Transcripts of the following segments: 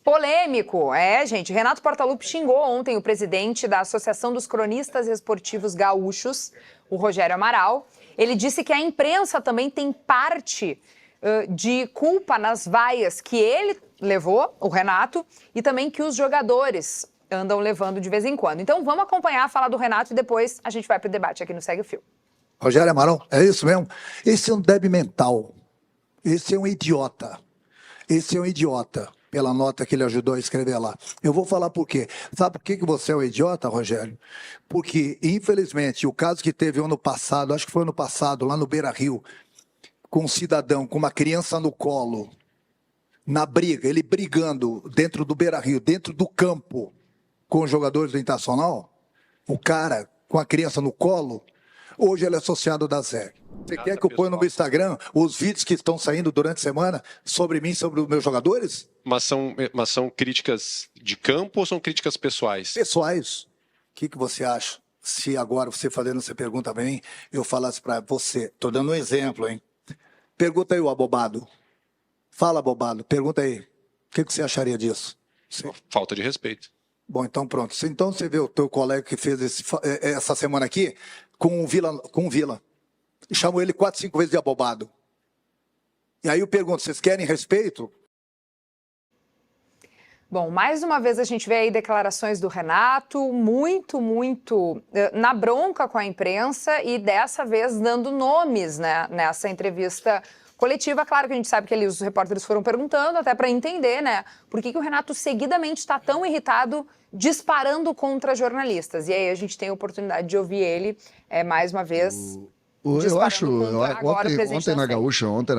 Polêmico, gente. Renato Portaluppi xingou ontem o presidente da Associação dos Cronistas Esportivos Gaúchos, o Rogério Amaral. Ele disse que a imprensa também tem parte de culpa nas vaias que ele levou, o Renato, e também que os jogadores andam levando de vez em quando. Então vamos acompanhar a fala do Renato e depois a gente vai para o debate aqui no Segue o Fio. Rogério Amaral, é isso mesmo? Esse é um débil mental. Esse é um idiota. Esse é um idiota, pela nota que ele ajudou a escrever lá. Eu vou falar por quê. Sabe por que você é um idiota, Rogério? Porque, infelizmente, o caso que teve ano passado, acho que foi ano passado, lá no Beira-Rio, com um cidadão com uma criança no colo, na briga, ele brigando dentro do Beira-Rio, dentro do campo, com os jogadores do Internacional, o cara com a criança no colo, hoje ele é associado da ZEG. Você quer que eu ponha no meu Instagram os vídeos que estão saindo durante a semana sobre mim, sobre os meus jogadores? Mas são críticas de campo ou são críticas pessoais? Pessoais. O que você acha? Se agora você fazendo essa pergunta para mim, eu falasse para você, estou dando um exemplo, hein? Pergunta aí o abobado. Fala, abobado, pergunta aí. O que você acharia disso? Falta de respeito. Bom, então pronto. Então você vê o teu colega que fez essa semana aqui com o Vila. Chamou ele 4, 5 vezes de abobado. E aí eu pergunto, vocês querem respeito? Bom, mais uma vez a gente vê aí declarações do Renato, muito na bronca com a imprensa e dessa vez dando nomes, né, nessa entrevista coletiva. Claro que a gente sabe que ali os repórteres foram perguntando até para entender, né, por que o Renato seguidamente está tão irritado disparando contra jornalistas. E aí a gente tem a oportunidade de ouvir ele mais uma vez. Eu acho, ontem na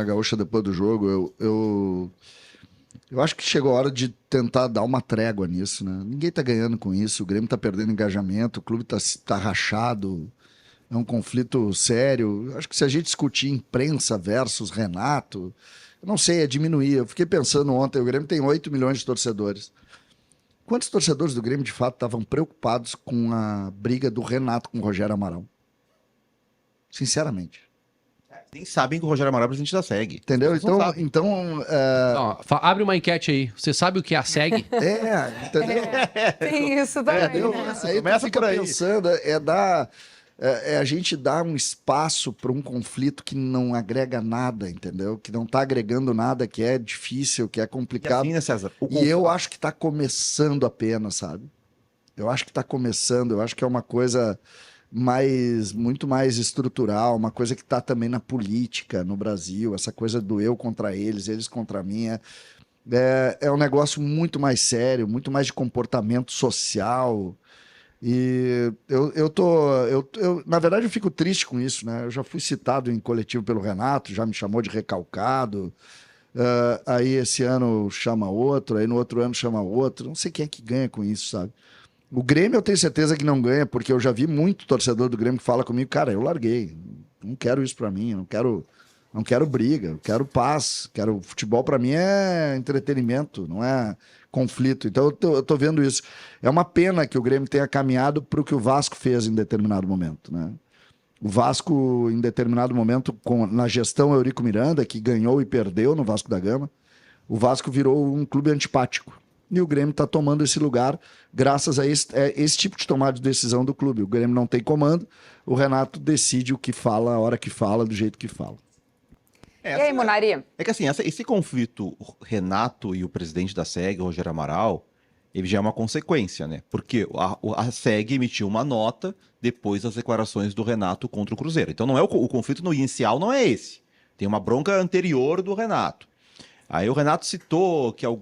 Gaúcha, depois do jogo, eu acho que chegou a hora de tentar dar uma trégua nisso, né? Ninguém tá ganhando com isso, o Grêmio tá perdendo engajamento, o clube tá rachado, é um conflito sério. Eu acho que se a gente discutir imprensa versus Renato, eu não sei, é diminuir. Eu fiquei pensando ontem, o Grêmio tem 8 milhões de torcedores. Quantos torcedores do Grêmio, de fato, estavam preocupados com a briga do Renato com o Rogério Amaral? Sinceramente. Nem sabem que o Rogério Amaral é presidente da SEG. Entendeu? Abre uma enquete aí. Você sabe o que é a SEG? Entendeu? Tem isso também. Aí começa por aí. Pensando, a gente dar um espaço para um conflito que não agrega nada, entendeu? Que não está agregando nada, que é difícil, que é complicado. E assim, né, César? E eu acho que está começando apenas, sabe? Eu acho que está começando, eu acho que é uma coisa muito mais estrutural, uma coisa que está também na política no Brasil, essa coisa do eu contra eles contra mim, é um negócio muito mais sério, muito mais de comportamento social. E na verdade eu fico triste com isso, né? Eu já fui citado em coletivo pelo Renato, já me chamou de recalcado, aí esse ano chama outro, aí no outro ano chama outro, não sei quem é que ganha com isso, sabe? O Grêmio eu tenho certeza que não ganha, porque eu já vi muito torcedor do Grêmio que fala comigo, cara, eu larguei, não quero isso pra mim, não quero briga, eu quero paz, futebol pra mim é entretenimento, não é conflito. Então eu tô vendo isso. É uma pena que o Grêmio tenha caminhado pro que o Vasco fez em determinado momento, né? O Vasco, em determinado momento, na gestão Eurico Miranda, que ganhou e perdeu no Vasco da Gama, o Vasco virou um clube antipático. E o Grêmio está tomando esse lugar graças a esse tipo de tomada de decisão do clube. O Grêmio não tem comando, o Renato decide o que fala, a hora que fala, do jeito que fala. E aí, Munari? É que assim, esse conflito, o Renato e o presidente da SEG, o Rogério Amaral, ele já é uma consequência, né? Porque a SEG emitiu uma nota depois das declarações do Renato contra o Cruzeiro. Então não é o conflito no inicial não é esse. Tem uma bronca anterior do Renato. Aí o Renato citou que eu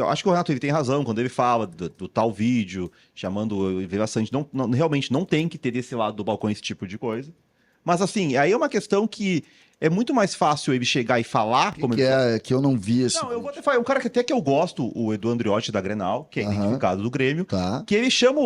acho que o Renato ele tem razão quando ele fala do tal vídeo, chamando o Vila Sante. Realmente não tem que ter desse lado do balcão esse tipo de coisa. Mas assim, aí é uma questão que é muito mais fácil ele chegar e falar... Que eu não vi esse... Não, eu vou até falar, um cara que até que eu gosto, o Edu Andriotti da Grenal, que é identificado do Grêmio, tá. Que ele chama,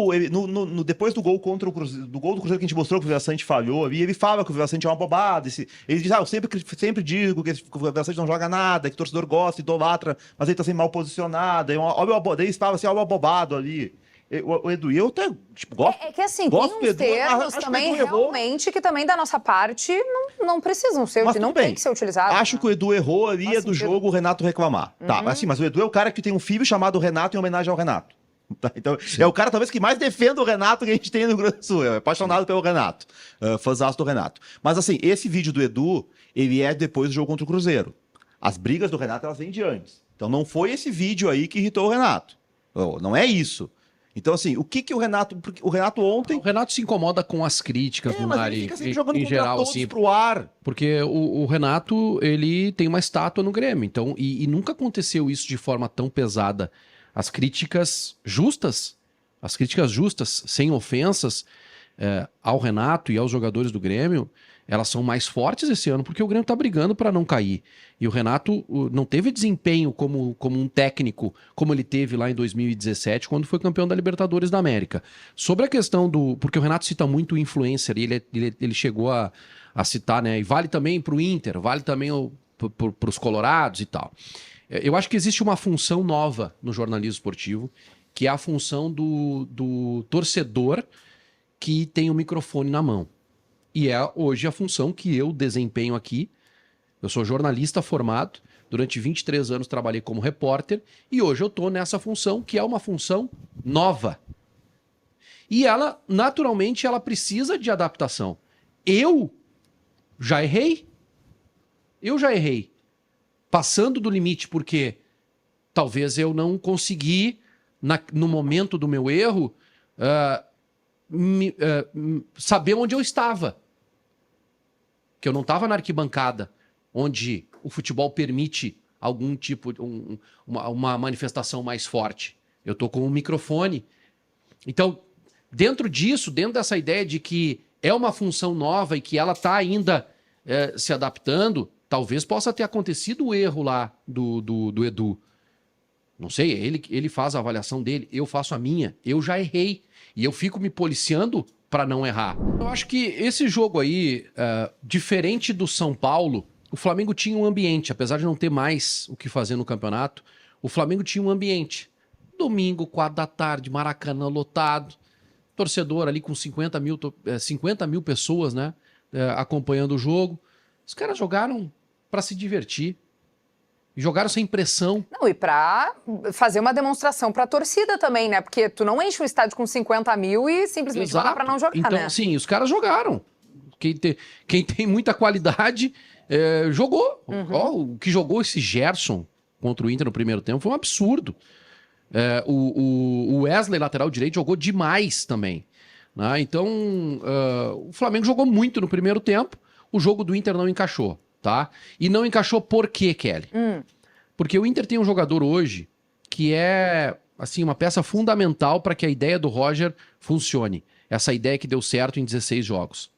depois do gol contra o Cruzeiro, do gol do Cruzeiro que a gente mostrou que o Vila Sante falhou, e ele fala que o Vila Sante é uma bobada, ele diz, eu sempre digo que o Vila Sante não joga nada, que o torcedor gosta, idolatra, mas ele tá sempre mal posicionado, daí ele fala assim, olha o abobado ali. O Edu, eu até gosto. É que assim, gosto tem do uns Edu, mas termos acho que o também Edu errou. realmente que também da nossa parte não precisam ser, Mas não tudo bem. tem que ser utilizado. Acho que o Edu errou ali, Faz é do sentido. jogo o Renato reclamar. Tá, assim, mas o Edu é o cara que tem um filho chamado Renato em homenagem ao Renato. Tá, então, é o cara talvez que mais defende o Renato que a gente tem no Rio Grande do Sul. É apaixonado pelo Renato. Fãzaço do Renato. Mas assim, esse vídeo do Edu, ele é depois do jogo contra o Cruzeiro. As brigas do Renato, elas vêm de antes. Então não foi esse vídeo aí que irritou o Renato. Não é isso. Então, assim, o que o Renato... Porque o Renato ontem... O Renato se incomoda com as críticas do mas ele Nari, fica sempre jogando em contra geral, todos assim. pro ar. Porque o Renato, ele tem uma estátua no Grêmio, então, e nunca aconteceu isso de forma tão pesada. As críticas justas, sem ofensas, ao Renato e aos jogadores do Grêmio, elas são mais fortes esse ano, porque o Grêmio tá brigando para não cair. E o Renato não teve desempenho como um técnico, como ele teve lá em 2017, quando foi campeão da Libertadores da América. Sobre a questão do... Porque o Renato cita muito o influencer, e ele chegou a citar, né? E vale também pro Inter, vale também pros Colorados e tal. Eu acho que existe uma função nova no jornalismo esportivo, que é a função do torcedor que tem o microfone na mão. E é hoje a função que eu desempenho aqui. Eu sou jornalista formado, durante 23 anos trabalhei como repórter, e hoje eu estou nessa função, que é uma função nova. E ela, naturalmente, ela precisa de adaptação. Eu já errei. Passando do limite, porque talvez eu não consegui, no momento do meu erro, saber onde eu estava. Que eu não estava na arquibancada, onde o futebol permite algum tipo, uma manifestação mais forte. Eu estou com um microfone. Então, dentro dessa ideia de que é uma função nova e que ela está ainda se adaptando, talvez possa ter acontecido o erro lá do Edu. Não sei, ele faz a avaliação dele, eu faço a minha. Eu já errei e eu fico me policiando para não errar. Eu acho que esse jogo aí, diferente do São Paulo, o Flamengo tinha um ambiente, apesar de não ter mais o que fazer no campeonato, o Flamengo tinha um ambiente. Domingo, 4 da tarde, Maracanã lotado, torcedor ali com 50 mil pessoas, né, acompanhando o jogo. Os caras jogaram para se divertir. Jogaram sem pressão. Não, e pra fazer uma demonstração pra torcida também, né? Porque tu não enche um estádio com 50 mil e simplesmente jogar pra não jogar, então, né? Sim, os caras jogaram. Quem tem muita qualidade jogou. Ó, o que jogou esse Gerson contra o Inter no primeiro tempo foi um absurdo. O Wesley, lateral direito, jogou demais também. Né? Então, o Flamengo jogou muito no primeiro tempo. O jogo do Inter não encaixou. Tá? E não encaixou por quê, Kelly? Porque o Inter tem um jogador hoje que é assim, uma peça fundamental para que a ideia do Roger funcione. Essa ideia que deu certo em 16 jogos.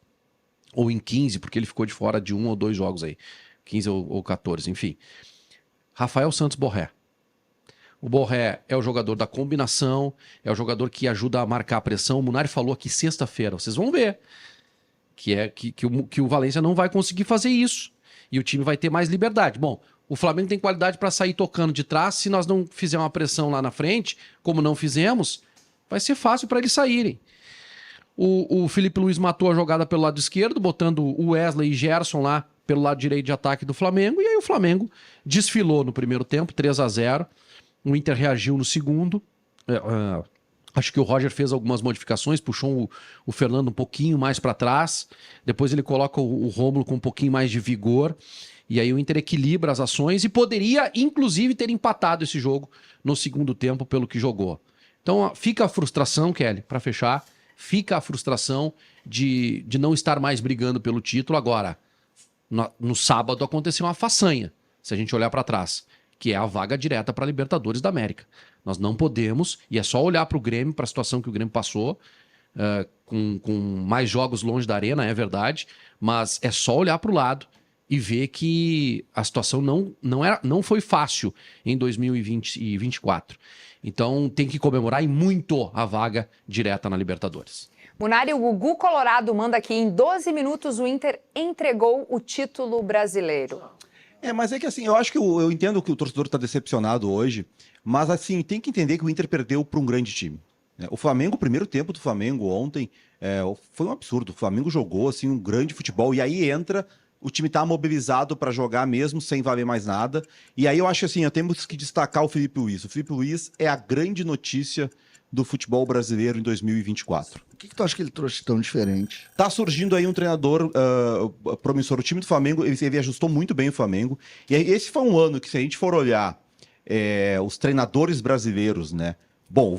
Ou em 15, porque ele ficou de fora de 1 ou 2 jogos aí. 15 ou 14, enfim. Rafael Santos Borré. O Borré é o jogador da combinação, é o jogador que ajuda a marcar a pressão. O Munari falou aqui sexta-feira, vocês vão ver que o Valência não vai conseguir fazer isso. E o time vai ter mais liberdade. Bom, o Flamengo tem qualidade para sair tocando de trás. Se nós não fizermos uma pressão lá na frente, como não fizemos, vai ser fácil para eles saírem. O Felipe Luiz matou a jogada pelo lado esquerdo, botando o Wesley e Gerson lá pelo lado direito de ataque do Flamengo. E aí o Flamengo desfilou no primeiro tempo, 3-0. O Inter reagiu no segundo. Acho que o Roger fez algumas modificações, puxou o Fernando um pouquinho mais para trás. Depois ele coloca o Rômulo com um pouquinho mais de vigor. E aí o Inter equilibra as ações e poderia, inclusive, ter empatado esse jogo no segundo tempo pelo que jogou. Então fica a frustração, Kelly, para fechar. Fica a frustração de não estar mais brigando pelo título. Agora, no sábado aconteceu uma façanha, se a gente olhar para trás, que é a vaga direta para a Libertadores da América. Nós não podemos, e é só olhar para o Grêmio, para a situação que o Grêmio passou, com mais jogos longe da arena, é verdade, mas é só olhar para o lado e ver que a situação não foi fácil em 2020 e 2024. Então tem que comemorar e muito a vaga direta na Libertadores. Munari, o Gugu Colorado manda aqui, em 12 minutos o Inter entregou o título brasileiro. Mas é que assim, eu acho que eu entendo que o torcedor está decepcionado hoje, mas assim, tem que entender que o Inter perdeu para um grande time. O Flamengo, o primeiro tempo do Flamengo ontem foi um absurdo. O Flamengo jogou assim um grande futebol e aí entra, o time tá mobilizado para jogar mesmo sem valer mais nada. E aí eu acho assim, temos que destacar o Felipe Luiz. O Felipe Luiz é a grande notícia do futebol brasileiro em 2024. O que tu acha que ele trouxe tão diferente? Tá surgindo aí um treinador promissor. O time do Flamengo, ele ajustou muito bem o Flamengo. E aí, esse foi um ano que, se a gente for olhar os treinadores brasileiros, né? Bom,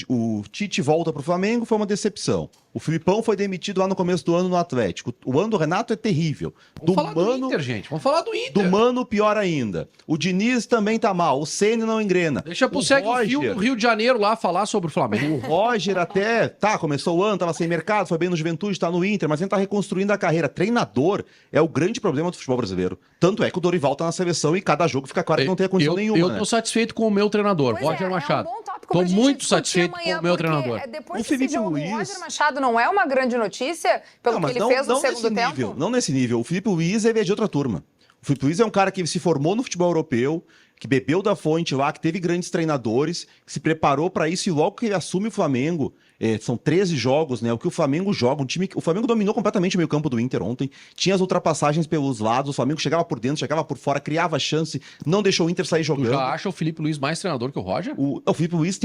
o Tite volta pro Flamengo, foi uma decepção. O Filipão foi demitido lá no começo do ano no Atlético. O ano do Renato é terrível. Vamos falar do Inter, gente. Vamos falar do Inter. Do Mano, pior ainda. O Diniz também tá mal. O Ceni não engrena. Deixa pro segue o fio do Rio de Janeiro lá falar sobre o Flamengo. O Roger até, começou o ano, tava sem mercado, foi bem no Juventude, tá no Inter, mas ele tá reconstruindo a carreira. Treinador é o grande problema do futebol brasileiro. Tanto é que o Dorival tá na seleção e cada jogo fica claro que não tem a condição nenhuma. Eu tô satisfeito com o meu treinador, Pois Roger Machado. É um bom tópico Tô pra gente muito discutir satisfeito com amanhã, o meu porque treinador. Depois O desse Felipe jogo, Luiz- o Roger Machado não é uma grande notícia pelo que ele fez no segundo tempo? Nível, não nesse nível. O Felipe Luiz ele é de outra turma. O Felipe Luiz é um cara que se formou no futebol europeu, que bebeu da fonte lá, que teve grandes treinadores, que se preparou para isso e logo que ele assume o Flamengo, são 13 jogos, né? O que o Flamengo joga, o Flamengo dominou completamente o meio-campo do Inter ontem, tinha as ultrapassagens pelos lados, o Flamengo chegava por dentro, chegava por fora, criava chance, não deixou o Inter sair Tu jogando. já acha o Felipe Luiz mais treinador que o Roger? O Felipe Luiz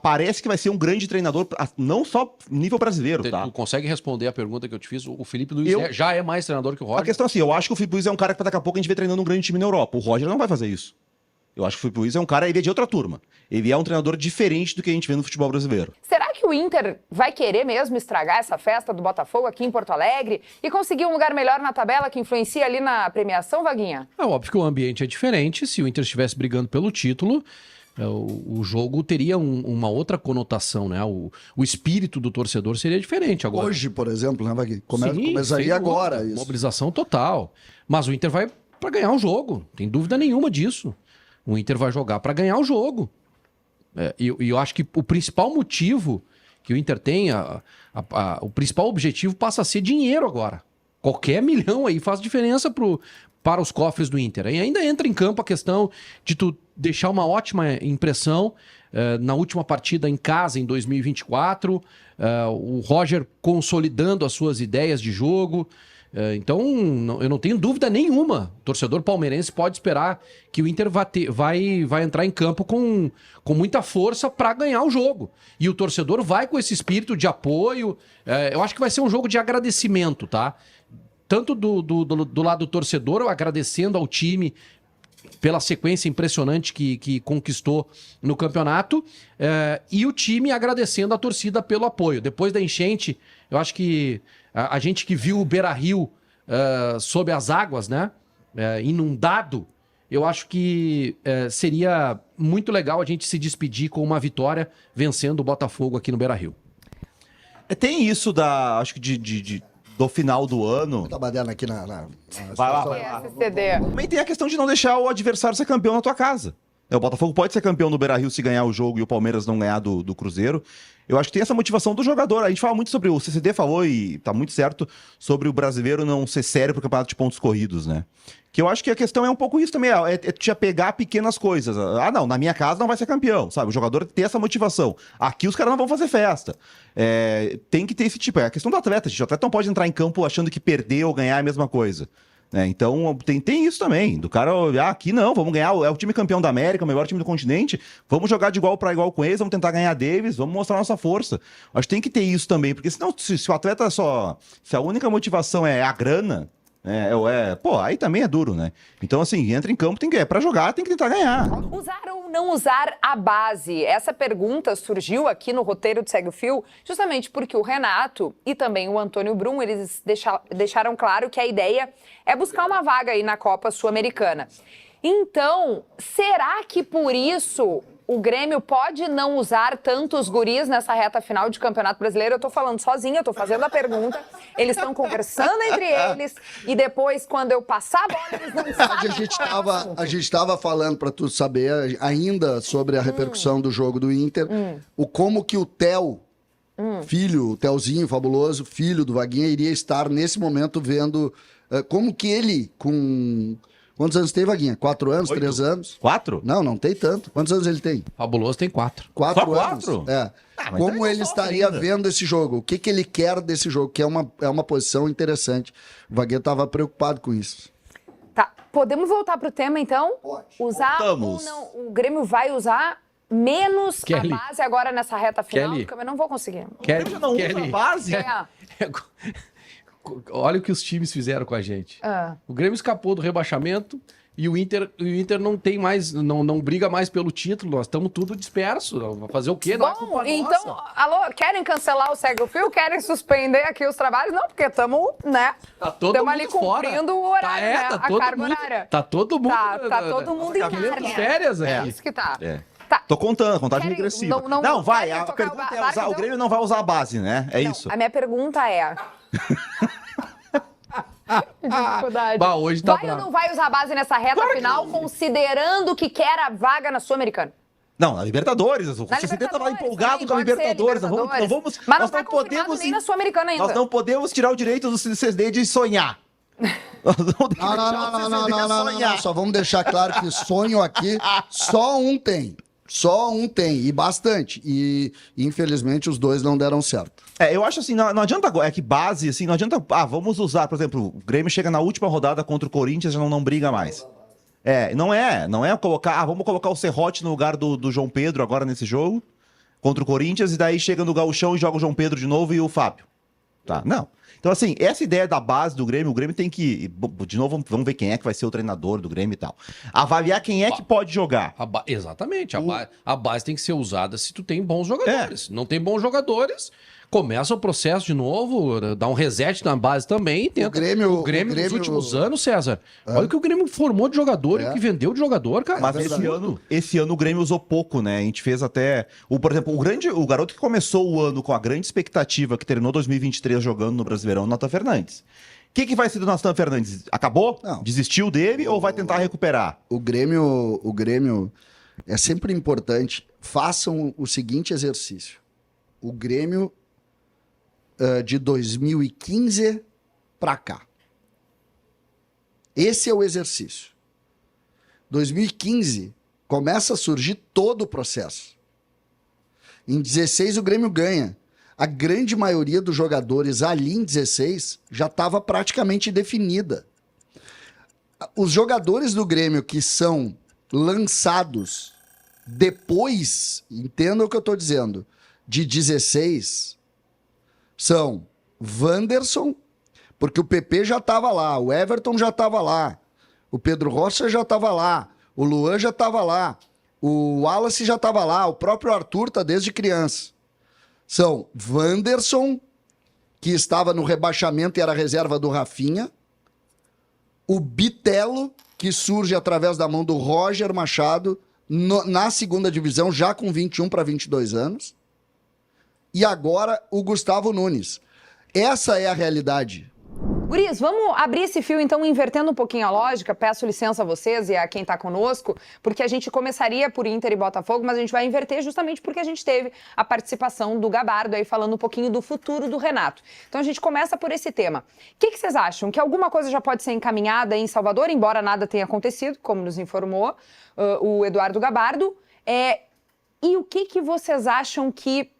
parece que vai ser um grande treinador, não só nível brasileiro, tá? Tu consegue responder a pergunta que eu te fiz? O Felipe Luiz já é mais treinador que o A Roger? questão é assim, eu acho que o Felipe Luiz é um cara que daqui a pouco a gente vê treinando um grande time na Europa. O Roger não vai fazer isso. Eu acho que o Felipe Luiz é um cara, ele é de outra turma. Ele é um treinador diferente do que a gente vê no futebol brasileiro. Será que o Inter vai querer mesmo estragar essa festa do Botafogo aqui em Porto Alegre e conseguir um lugar melhor na tabela que influencia ali na premiação, Vaguinha? É óbvio que o ambiente é diferente. Se o Inter estivesse brigando pelo título, o jogo teria uma outra conotação, né? O espírito do torcedor seria diferente agora. Hoje, por exemplo, né, Vagui? Sim, Começaria sem agora dúvida. isso. Mobilização total. Mas o Inter vai para ganhar o jogo, tem dúvida nenhuma disso. O Inter vai jogar para ganhar o jogo. E eu acho que o principal motivo que o Inter tem, o principal objetivo passa a ser dinheiro agora. Qualquer milhão aí faz diferença para os cofres do Inter. E ainda entra em campo a questão de tu deixar uma ótima impressão na última partida em casa, em 2024, o Roger consolidando as suas ideias de jogo. Então, eu não tenho dúvida nenhuma. O torcedor palmeirense pode esperar que o Inter vai entrar em campo com muita força para ganhar o jogo. E o torcedor vai com esse espírito de apoio. Eu acho que vai ser um jogo de agradecimento, tá? Tanto do lado do torcedor, agradecendo ao time pela sequência impressionante que conquistou no campeonato, e o time agradecendo a torcida pelo apoio. Depois da enchente, eu acho que a gente que viu o Beira-Rio sob as águas, né, inundado, eu acho que seria muito legal a gente se despedir com uma vitória vencendo o Botafogo aqui no Beira-Rio. Tem isso acho que do final do ano. Tá batendo aqui na Vai lá, situação. vai lá. SCD. Também tem a questão de não deixar o adversário ser campeão na tua casa. O Botafogo pode ser campeão no Beira-Rio se ganhar o jogo e o Palmeiras não ganhar do Cruzeiro. Eu acho que tem essa motivação do jogador. A gente fala muito sobre o CCD, falou e tá muito certo, sobre o brasileiro não ser sério pro campeonato de pontos corridos, né? Que eu acho que a questão é um pouco isso também, é te apegar a pequenas coisas. Ah, não, na minha casa não vai ser campeão, sabe? O jogador tem essa motivação. Aqui os caras não vão fazer festa. Tem que ter esse tipo. É a questão do atleta, gente. O atleta não pode entrar em campo achando que perder ou ganhar é a mesma coisa. Então tem isso também, do cara, aqui não, vamos ganhar, é o time campeão da América, o melhor time do continente, vamos jogar de igual para igual com eles, vamos tentar ganhar deles, vamos mostrar nossa força. Acho que tem que ter isso também, porque senão, se o atleta se a única motivação é a grana, aí também é duro, né? Então, assim, entra em campo, pra jogar, tem que tentar ganhar. Usar ou não usar a base? Essa pergunta surgiu aqui no roteiro de Segue o Fio, justamente porque o Renato e também o Antônio Brum, eles deixaram claro que a ideia é buscar uma vaga aí na Copa Sul-Americana. Então, será que por isso o Grêmio pode não usar tantos guris nessa reta final de Campeonato Brasileiro? Eu tô falando sozinha, eu tô fazendo a pergunta, eles estão conversando entre eles e depois, quando eu passar a bola, eles não sabem. A gente tava falando, para tu saber, ainda sobre a repercussão do jogo do Inter, como que o Theo, filho, o Theozinho fabuloso, filho do Vaguinha, iria estar nesse momento vendo como que ele, com Quantos anos tem, Vaguinha? 4 anos, 8. 3 anos? 4? Não tem tanto. Quantos anos ele tem? Fabuloso tem 4. 4 Só anos. 4? É. Ah, mas Como então ele sofre estaria ainda. vendo esse jogo? O que, que ele quer desse jogo? Que é uma posição interessante. O Vaguinha estava preocupado com isso. Tá, podemos voltar pro tema, então? Pode. Usar Voltamos. ou não? O Grêmio vai usar menos Kelly. a base agora nessa reta final? Kelly. Porque eu não vou conseguir. Grêmio já não usa a base? É. Olha o que os times fizeram com a gente. Ah. O Grêmio escapou do rebaixamento e o Inter não tem mais, não briga mais pelo título. Nós estamos tudo dispersos. Vai fazer o quê? Não é Bom, culpa então, nossa. alô, querem cancelar o Segue o Fio? Querem suspender aqui os trabalhos? Não, porque estamos, né? Tá todo Estamos mundo ali fora. cumprindo o horário, né? Tá A todo carga mundo, horária. Tá todo mundo. Tá todo mundo em cabelo carga. de férias É aqui. isso que tá. É. Tá. Tô contando, contagem Querem- regressiva. não vai, querem a tocar o pergunta é barco, usar, o então? Grêmio não vai usar a base, né? É Não, isso. a minha pergunta é... Dificuldade. Bah, hoje tá vai ou bravo. não vai usar a base nessa reta final, considerando que quer a vaga na Sul-Americana? Não, na Libertadores. O Na CCD tava Libertadores empolgado também, com a pode ser, Libertadores. Não vamos, Mas nós não tá não confirmado podemos nem na Sul-Americana ainda. Nós não podemos tirar o direito do CCD de sonhar. Nós não podemos Não, deixar o CCD sonhar. Só vamos deixar claro que sonho aqui só um tem. Só um tem, e bastante. E infelizmente os dois não deram certo. Eu acho assim, não adianta agora, é que base, assim, não adianta, vamos usar, por exemplo, o Grêmio chega na última rodada contra o Corinthians e não briga mais. Não é colocar, vamos colocar o Serrote no lugar do João Pedro agora nesse jogo, contra o Corinthians, e daí chega no Gauchão e joga o João Pedro de novo e o Fábio. Tá, não. Então, assim, essa ideia da base do Grêmio, o Grêmio tem que, de novo, vamos ver quem é que vai ser o treinador do Grêmio e tal. Avaliar quem é que pode jogar. Exatamente. A base tem que ser usada se tu tem bons jogadores. Não tem bons jogadores, começa o processo de novo, dá um reset na base também e tenta. O Grêmio nos últimos anos, César, olha o que o Grêmio formou de jogador e o que vendeu de jogador, cara. Mas esse ano o Grêmio usou pouco, né? A gente fez até... Por exemplo, o garoto que começou o ano com a grande expectativa, que terminou 2023 jogando no Brasileirão, Nathan Fernandes. O que vai ser do Nathan Fernandes? Acabou? Não. Desistiu dele ou vai tentar recuperar? O Grêmio é sempre importante. Façam o seguinte exercício. O Grêmio de 2015 para cá. Esse é o exercício. 2015 começa a surgir todo o processo. Em 16 o Grêmio ganha. A grande maioria dos jogadores ali em 16 já estava praticamente definida. Os jogadores do Grêmio que são lançados depois, entenda o que eu estou dizendo, de 16, são Wanderson, porque o PP já estava lá, o Everton já estava lá, o Pedro Rocha já estava lá, o Luan já estava lá, o Wallace já estava lá, o próprio Arthur está desde criança. São Wanderson, que estava no rebaixamento e era reserva do Rafinha, o Bitelo, que surge através da mão do Roger Machado na segunda divisão, já com 21 para 22 anos, e agora o Gustavo Nunes. Essa é a realidade. Guris, vamos abrir esse fio, então, invertendo um pouquinho a lógica. Peço licença a vocês e a quem está conosco, porque a gente começaria por Inter e Botafogo, mas a gente vai inverter justamente porque a gente teve a participação do Gabardo aí falando um pouquinho do futuro do Renato. Então a gente começa por esse tema. O que vocês acham? Que alguma coisa já pode ser encaminhada em Salvador, embora nada tenha acontecido, como nos informou o Eduardo Gabardo? E o que vocês acham que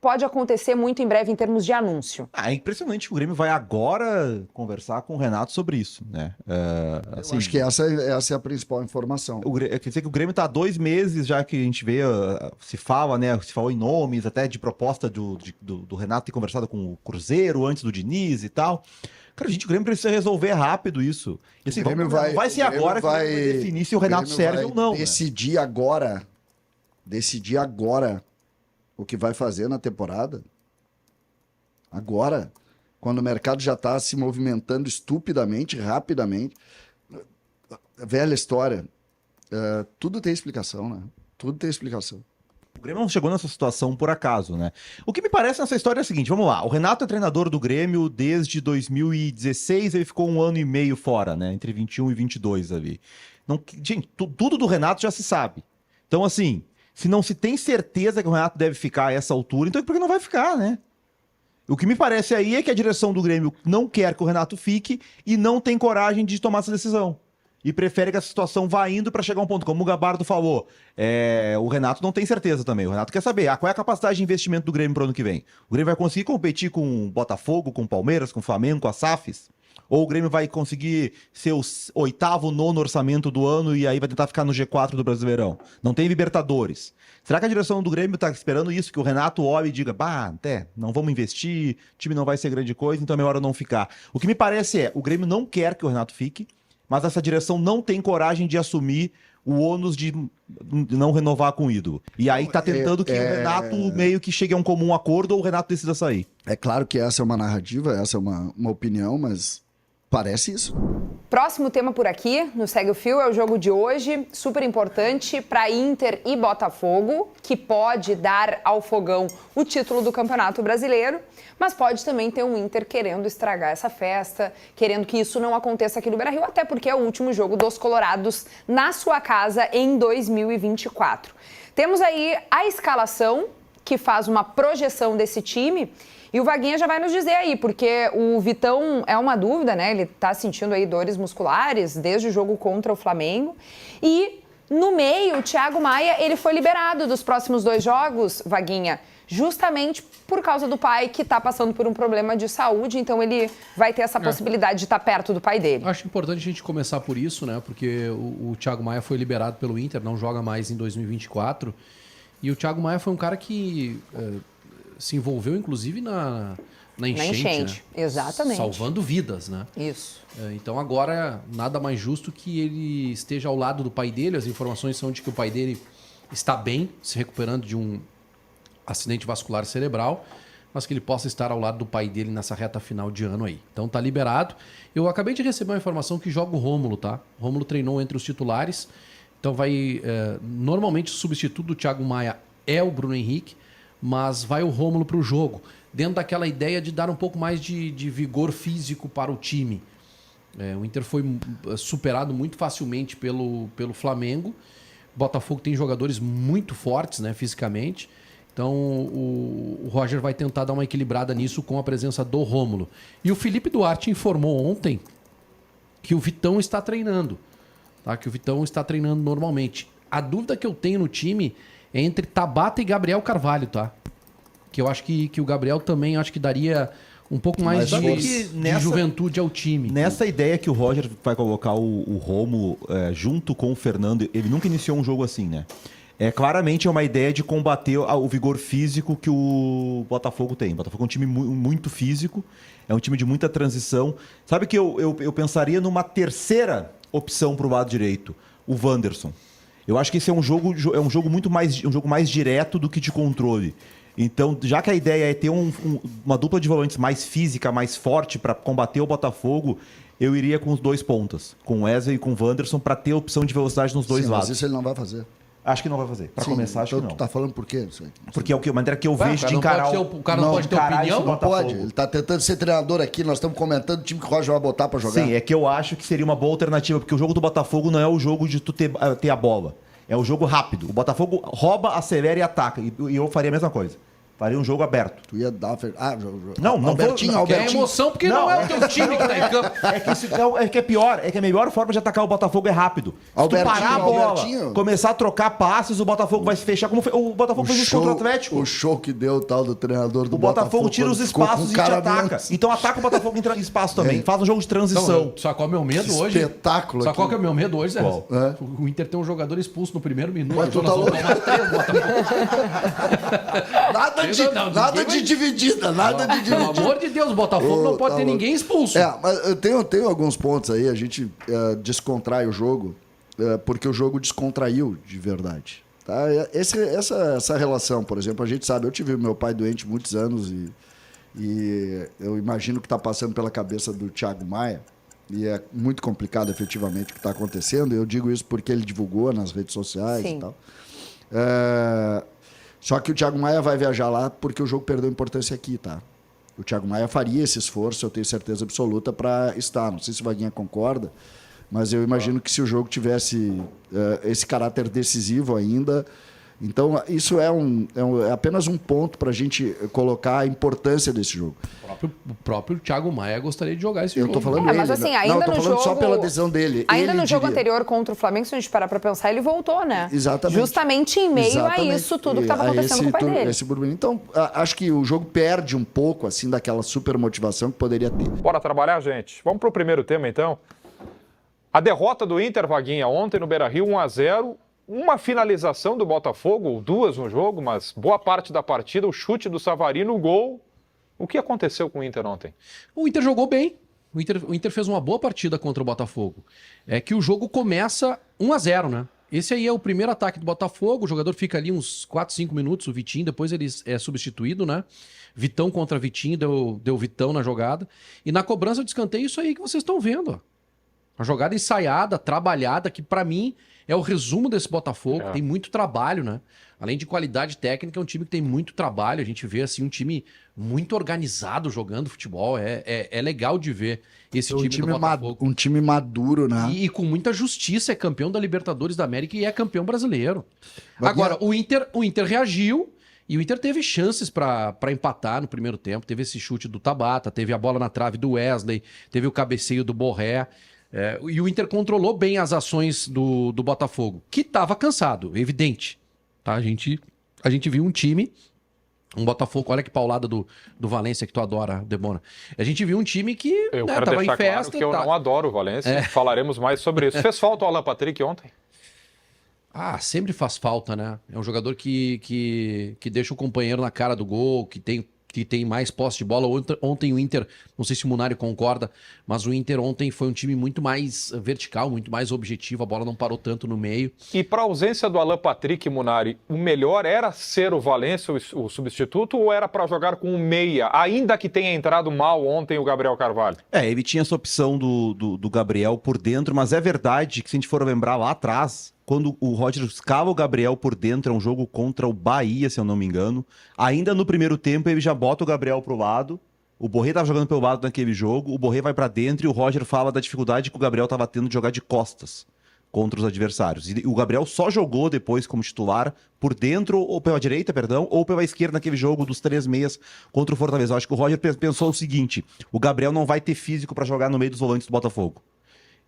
pode acontecer muito em breve em termos de anúncio? É impressionante que o Grêmio vai agora conversar com o Renato sobre isso, né? Eu acho que essa é a principal informação. Quer dizer que o Grêmio está há 2 meses já que a gente vê, se fala, né? Se falou em nomes, até de proposta do Renato ter conversado com o Cruzeiro antes do Diniz e tal. Cara, o Grêmio precisa resolver rápido isso. E, assim, não vai ser agora que vai definir se o Renato serve ou não. Decidir agora o que vai fazer na temporada. Agora, quando o mercado já está se movimentando estupidamente, rapidamente. Velha história. Tudo tem explicação, né? Tudo tem explicação. O Grêmio não chegou nessa situação por acaso, né? O que me parece nessa história é o seguinte, vamos lá. O Renato é treinador do Grêmio desde 2016, ele ficou 1 ano e meio fora, né? Entre 21 e 22 ali. Gente, tudo do Renato já se sabe. Então, assim, se não se tem certeza que o Renato deve ficar a essa altura, então por que não vai ficar, né? O que me parece aí é que a direção do Grêmio não quer que o Renato fique e não tem coragem de tomar essa decisão. e prefere que essa situação vá indo para chegar a um ponto. Como o Gabardo falou, o Renato não tem certeza também. O Renato quer saber qual é a capacidade de investimento do Grêmio para o ano que vem. O Grêmio vai conseguir competir com o Botafogo, com o Palmeiras, com o Flamengo, com a SAFs? Ou o Grêmio vai conseguir ser o 8º, 9º orçamento do ano e aí vai tentar ficar no G4 do Brasileirão? Não tem Libertadores. Será que a direção do Grêmio está esperando isso? Que o Renato olhe e diga, não vamos investir, o time não vai ser grande coisa, então é melhor eu não ficar. O que me parece o Grêmio não quer que o Renato fique, mas essa direção não tem coragem de assumir o ônus de não renovar com o ídolo. E aí tá tentando que o Renato meio que chegue a um comum acordo ou o Renato decida sair. É claro que essa é uma narrativa, essa é uma opinião, mas parece isso. Próximo tema por aqui, no Segue o Fio, é o jogo de hoje, super importante para Inter e Botafogo, que pode dar ao Fogão o título do Campeonato Brasileiro, mas pode também ter um Inter querendo estragar essa festa, querendo que isso não aconteça aqui no Beira-Rio, até porque é o último jogo dos colorados na sua casa em 2024. Temos aí a escalação, que faz uma projeção desse time. E o Vaguinha já vai nos dizer aí, porque o Vitão é uma dúvida, né? Ele tá sentindo aí dores musculares desde o jogo contra o Flamengo. E no meio, o Thiago Maia, ele foi liberado dos próximos 2 jogos, Vaguinha, justamente por causa do pai que tá passando por um problema de saúde. Então ele vai ter essa possibilidade de estar perto do pai dele. Acho importante a gente começar por isso, né? Porque o Thiago Maia foi liberado pelo Inter, não joga mais em 2024. E o Thiago Maia foi um cara que se envolveu, inclusive, na enchente. Né? Exatamente. Salvando vidas, né? Isso. Então agora, nada mais justo que ele esteja ao lado do pai dele. As informações são de que o pai dele está bem, se recuperando de um acidente vascular cerebral, mas que ele possa estar ao lado do pai dele nessa reta final de ano aí. Então tá liberado. Eu acabei de receber uma informação que joga o Rômulo, tá? O Rômulo treinou entre os titulares. Então vai... normalmente o substituto do Thiago Maia é o Bruno Henrique, mas vai o Rômulo para o jogo, dentro daquela ideia de dar um pouco mais de vigor físico para o time. O Inter foi superado muito facilmente pelo Flamengo. O Botafogo tem jogadores muito fortes, né, fisicamente. Então o Roger vai tentar dar uma equilibrada nisso com a presença do Rômulo. E o Felipe Duarte informou ontem que o Vitão está treinando. Tá? Que o Vitão está treinando normalmente. A dúvida que eu tenho no time é entre Tabata e Gabriel Carvalho, tá? Que eu acho que o Gabriel também acho que daria um pouco mais de juventude ao time. Nessa ideia que o Roger vai colocar o Romo junto com o Fernando, ele nunca iniciou um jogo assim, né? Claramente é uma ideia de combater o vigor físico que o Botafogo tem. O Botafogo é um time muito físico, é um time de muita transição. Sabe que eu pensaria numa terceira opção para o lado direito, o Wanderson. Eu acho que esse é um jogo muito mais, um jogo mais direto do que de controle. Então, já que a ideia é ter uma dupla de volantes mais física, mais forte para combater o Botafogo, eu iria com os 2 pontas, com o Wesley e com o Wanderson, para ter opção de velocidade nos 2 lados. Mas isso ele não vai fazer. Acho que não vai fazer. Para começar, acho que não. Tu tá falando por quê? Isso aí? Porque é a maneira que eu vejo de encarar o cara não pode ter opinião? Não pode. Ele tá tentando ser treinador aqui, nós estamos comentando o time que o Roger vai botar para jogar. Sim, é que eu acho que seria uma boa alternativa, porque o jogo do Botafogo não é o jogo de tu ter a bola. É o jogo rápido. O Botafogo rouba, acelera e ataca. E eu faria a mesma coisa. Faria um jogo aberto. Tu ia dar... Não Albertinho. É emoção, porque não é o teu time que tá em campo. É que é pior. É que a melhor forma de atacar o Botafogo é rápido. Se tu parar a bola, começar a trocar passes, o Botafogo vai se fechar. Como o Botafogo fez isso contra o Atlético. O show que deu o tal do treinador do Botafogo. O Botafogo tira os espaços e te ataca. Então ataca o Botafogo em espaço também. Faz um jogo de transição. Então, sabe qual é o meu medo hoje? Espetáculo. Sabe qual que é o meu medo hoje, Zé? O Inter tem um jogador expulso no primeiro minuto. Mas tu tá louco. Nada de dividida, nada de dividida. Pelo amor de Deus, o Botafogo não pode ter ninguém expulso. Mas eu tenho alguns pontos aí, a gente descontrai o jogo, porque o jogo descontraiu de verdade. Tá? Essa relação, por exemplo, a gente sabe, eu tive meu pai doente muitos anos e eu imagino que está passando pela cabeça do Thiago Maia, e é muito complicado efetivamente o que está acontecendo. Eu digo isso porque ele divulgou nas redes sociais. Sim. E tal. Só que o Thiago Maia vai viajar lá porque o jogo perdeu importância aqui, tá? O Thiago Maia faria esse esforço, eu tenho certeza absoluta, para estar. Não sei se o Vaguinha concorda, mas eu imagino que se o jogo tivesse esse caráter decisivo ainda, Então, isso é apenas um ponto para a gente colocar a importância desse jogo. O próprio Thiago Maia gostaria de jogar esse Eu jogo. estou falando mas dele. assim, Não, ainda eu tô no falando jogo... só pela adesão dele. Ainda Ele no jogo diria. anterior contra o Flamengo, se a gente parar para pensar, ele voltou, né? Exatamente. Justamente em meio a isso tudo que estava acontecendo com o pai dele. Esse burburinho. Então, acho que o jogo perde um pouco, assim, daquela super motivação que poderia ter. Bora trabalhar, gente? Vamos para o primeiro tema, então. A derrota do Inter, Vaguinha, ontem no Beira-Rio, 1-0. Uma finalização do Botafogo, ou duas no jogo, mas boa parte da partida, o chute do Savarino, o gol. O que aconteceu com o Inter ontem? O Inter jogou bem. O Inter fez uma boa partida contra o Botafogo. É que o jogo começa 1-0, né? Esse aí é o primeiro ataque do Botafogo. O jogador fica ali uns 4, 5 minutos, o Vitinho. Depois ele é substituído, né? Vitão contra Vitinho, deu Vitão na jogada. E na cobrança de escanteio, isso aí que vocês estão vendo, ó. Uma jogada ensaiada, trabalhada, que pra mim é o resumo desse Botafogo. Tem muito trabalho, né? Além de qualidade técnica, é um time que tem muito trabalho. A gente vê assim um time muito organizado jogando futebol. É legal de ver esse time do Botafogo. Um time maduro, né? E com muita justiça, é campeão da Libertadores da América e é campeão brasileiro. Agora, o Inter reagiu e o Inter teve chances pra empatar no primeiro tempo. Teve esse chute do Tabata, teve a bola na trave do Wesley, teve o cabeceio do Borré. E o Inter controlou bem as ações do Botafogo, que estava cansado, evidente. Tá? A gente viu um time, um Botafogo, olha que paulada do Valência que tu adora, Debona. A gente viu um time que Eu né, quero tava deixar em festa. claro que eu não adoro o Valência, falaremos mais sobre isso. Fez falta o Alan Patrick ontem? Sempre faz falta, né? É um jogador que deixa o companheiro na cara do gol, que tem mais posse de bola. Ontem o Inter, não sei se o Munari concorda, mas o Inter ontem foi um time muito mais vertical, muito mais objetivo, a bola não parou tanto no meio. E para a ausência do Alan Patrick, Munari, o melhor era ser o Valência, o substituto, ou era para jogar com um meia, ainda que tenha entrado mal ontem o Gabriel Carvalho? Ele tinha essa opção do Gabriel por dentro, mas é verdade que se a gente for lembrar lá atrás, quando o Roger escava o Gabriel por dentro, é um jogo contra o Bahia, se eu não me engano, ainda no primeiro tempo ele já bota o Gabriel pro lado, o Borré tava jogando pelo lado naquele jogo, o Borré vai pra dentro e o Roger fala da dificuldade que o Gabriel tava tendo de jogar de costas contra os adversários. E o Gabriel só jogou depois como titular por dentro, ou pela direita, perdão, ou pela esquerda naquele jogo dos 3 meias contra o Fortaleza. Eu acho que o Roger pensou o seguinte, o Gabriel não vai ter físico pra jogar no meio dos volantes do Botafogo.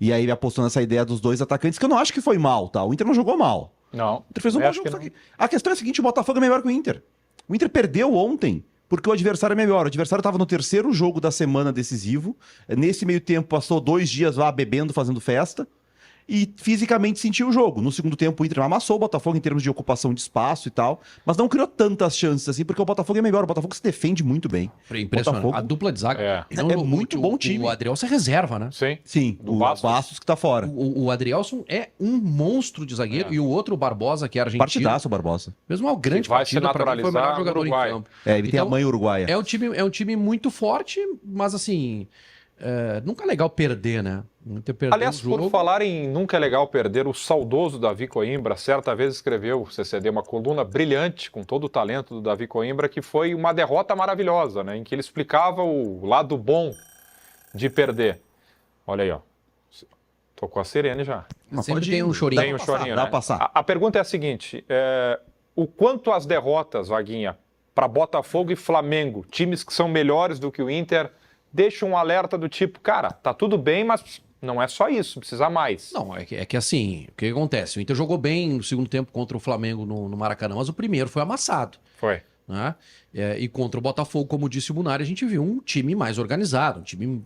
E aí ele apostou nessa ideia dos dois atacantes, que eu não acho que foi mal, tá? O Inter não jogou mal. Não. O Inter fez um bom jogo. Só que a questão é a seguinte, o Botafogo é melhor que o Inter. O Inter perdeu ontem porque o adversário é melhor. O adversário estava no terceiro jogo da semana decisivo. Nesse meio tempo passou 2 dias lá bebendo, fazendo festa. E fisicamente sentiu o jogo. No segundo tempo o Inter amassou o Botafogo em termos de ocupação de espaço e tal, mas não criou tantas chances assim, porque o Botafogo é melhor. O Botafogo se defende muito bem. Impressionante. Botafogo... A dupla de zaga. É muito bom time. O Adrielson é reserva, né? Sim. O Bastos que tá fora. O Adrielson é um monstro de zagueiro e o outro, o Barbosa, que é argentino. Partidaço o Barbosa. Mesmo uma grande partida, pra mim foi o melhor jogador em campo. Ele tem a mãe uruguaia. É um time muito forte, mas assim... nunca é legal perder, né? Aliás, por falar em nunca é legal perder, o saudoso Davi Coimbra certa vez escreveu, CCD, uma coluna brilhante com todo o talento do Davi Coimbra, que foi uma derrota maravilhosa, né? Em que ele explicava o lado bom de perder. Olha aí, ó. Tocou a sirene já. Sempre tem um chorinho. Tem um chorinho, dá né? pra passar. A pergunta é a seguinte, o quanto as derrotas, Vaguinha, para Botafogo e Flamengo, times que são melhores do que o Inter, deixam um alerta do tipo, cara, tá tudo bem, mas não é só isso, precisa mais. Não, é que assim, o que acontece? O Inter jogou bem no segundo tempo contra o Flamengo no Maracanã, mas o primeiro foi amassado. Foi. Né? E contra o Botafogo, como disse o Munari, a gente viu um time mais organizado, um time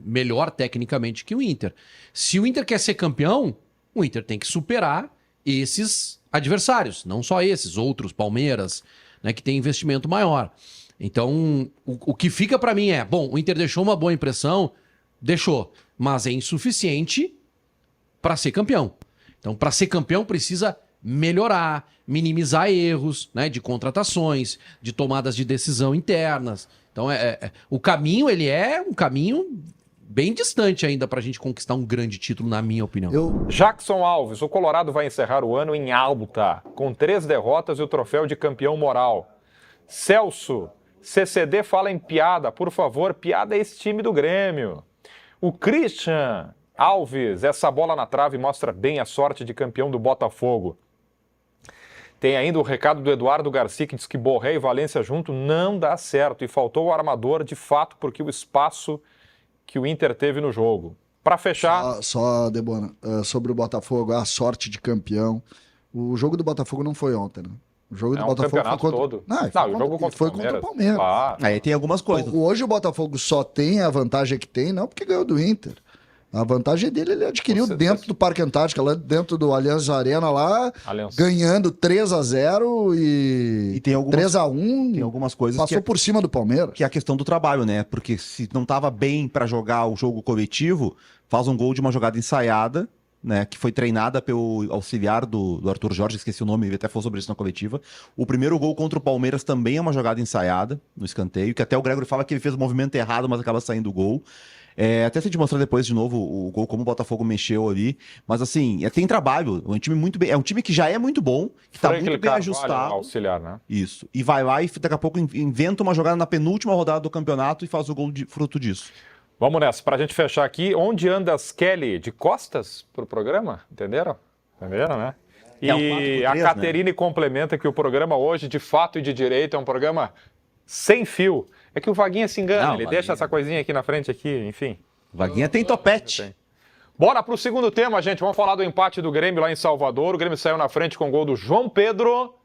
melhor tecnicamente que o Inter. Se o Inter quer ser campeão, o Inter tem que superar esses adversários, não só esses, outros, Palmeiras, né, que tem investimento maior. Então, o que fica pra mim é, bom, o Inter deixou uma boa impressão, deixou, mas é insuficiente pra ser campeão. Então, pra ser campeão precisa melhorar, minimizar erros, né, de contratações, de tomadas de decisão internas. Então, o caminho, ele é um caminho bem distante ainda pra gente conquistar um grande título, na minha opinião. Jackson Alves, o Colorado vai encerrar o ano em alta, com 3 derrotas e o troféu de campeão moral. Celso, CCD fala em piada, por favor, piada é esse time do Grêmio. O Christian Alves, essa bola na trave mostra bem a sorte de campeão do Botafogo. Tem ainda o recado do Eduardo Garcia, que diz que Borré e Valência junto não dá certo. E faltou o armador, de fato, porque o espaço que o Inter teve no jogo. Para fechar... Só Debona, sobre o Botafogo, a sorte de campeão. O jogo do Botafogo não foi ontem, né? O jogo do Botafogo campeonato foi contra... todo. o jogo contra o Palmeiras. Aí tem algumas coisas. Hoje o Botafogo só tem a vantagem que tem, não porque ganhou do Inter. A vantagem dele ele adquiriu dentro do Parque Antártica, lá dentro do Allianz Arena, lá, ganhando 3-0 e tem algumas, 3-1. Tem algumas coisas passou por cima do Palmeiras. Que é a questão do trabalho, né? Porque se não estava bem para jogar o jogo coletivo, faz um gol de uma jogada ensaiada, né, que foi treinada pelo auxiliar do Arthur Jorge, esqueci o nome, ele até falou sobre isso na coletiva. O primeiro gol contra o Palmeiras também é uma jogada ensaiada, no escanteio, que até o Gregory fala que ele fez o movimento errado, mas acaba saindo o gol. Até se a gente mostrar depois de novo o gol, como o Botafogo mexeu ali. Mas assim, tem trabalho. É um time muito bem. É um time que já é muito bom, que está muito bem ajustado. Auxiliar, né? Isso. E vai lá e daqui a pouco inventa uma jogada na penúltima rodada do campeonato e faz o gol fruto disso. Vamos nessa. Para a gente fechar aqui, onde andas, Kelly? De costas pro programa? Entenderam? Entenderam, né? E a Caterine complementa que o programa hoje, de fato e de direito, é um programa sem fio. É que o Vaguinha se engana, ele deixa essa coisinha aqui na frente, aqui, enfim. Vaguinha tem topete. Bora pro segundo tema, gente. Vamos falar do empate do Grêmio lá em Salvador. O Grêmio saiu na frente com o gol do João Pedro.